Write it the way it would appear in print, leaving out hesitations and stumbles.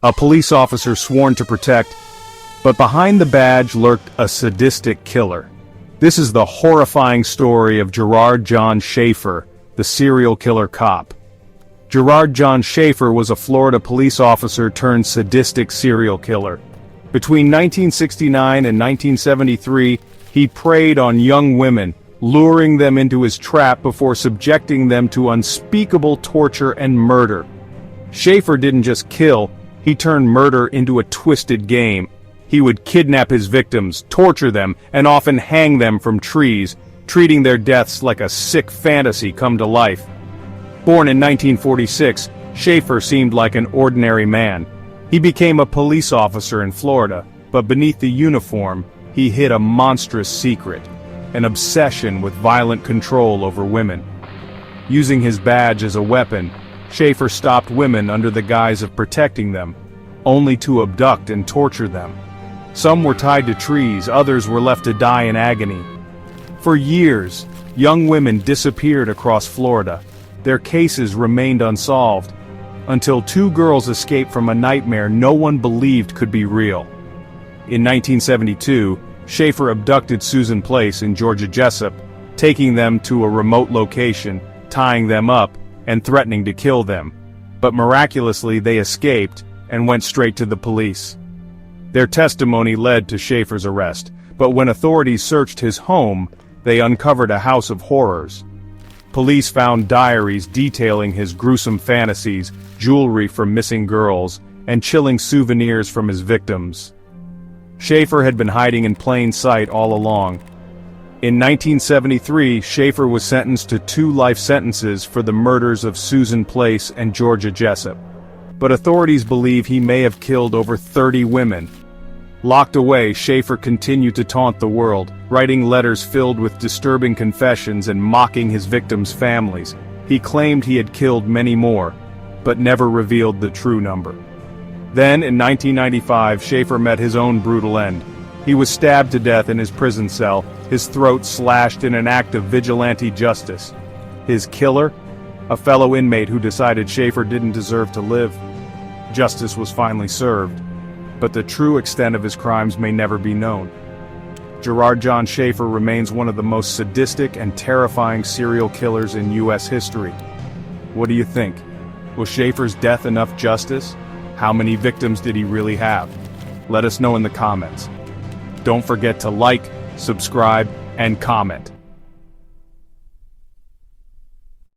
a police officer sworn to protect, but behind the badge lurked a sadistic killer. This is the horrifying story of Gerard John Schaefer, the serial killer cop. Gerard John Schaefer was a Florida police officer turned sadistic serial killer. Between 1969 and 1973, he preyed on young women, luring them into his trap before subjecting them to unspeakable torture and murder. Schaefer didn't just kill, he turned murder into a twisted game. He would kidnap his victims, torture them, and often hang them from trees, treating their deaths like a sick fantasy come to life. Born in 1946, Schaefer seemed like an ordinary man. He became a police officer in Florida, but beneath the uniform, he hid a monstrous secret, an obsession with violent control over women. Using his badge as a weapon, Schaefer stopped women under the guise of protecting them, only to abduct and torture them. Some were tied to trees, others were left to die in agony. For years, young women disappeared across Florida. Their cases remained unsolved, until two girls escaped from a nightmare no one believed could be real. In 1972, Schaefer abducted Susan Place in Georgia Jessup, taking them to a remote location, tying them up, and threatening to kill them. But miraculously they escaped and went straight to the police. Their testimony led to Schaefer's arrest, but when authorities searched his home, they uncovered a house of horrors. Police found diaries detailing his gruesome fantasies, jewelry from missing girls, and chilling souvenirs from his victims. Schaefer had been hiding in plain sight all along. In 1973, Schaefer was sentenced to 2 life sentences for the murders of Susan Place and Georgia Jessup. But authorities believe he may have killed over 30 women. Locked away, Schaefer continued to taunt the world, writing letters filled with disturbing confessions and mocking his victims' families. He claimed he had killed many more, but never revealed the true number. Then, in 1995, Schaefer met his own brutal end. He was stabbed to death in his prison cell, his throat slashed in an act of vigilante justice. His killer? A fellow inmate who decided Schaefer didn't deserve to live. Justice was finally served, but the true extent of his crimes may never be known. Gerard John Schaefer remains one of the most sadistic and terrifying serial killers in U.S. history. What do you think? Was Schaefer's death enough justice? How many victims did he really have? Let us know in the comments. Don't forget to like, subscribe, and comment.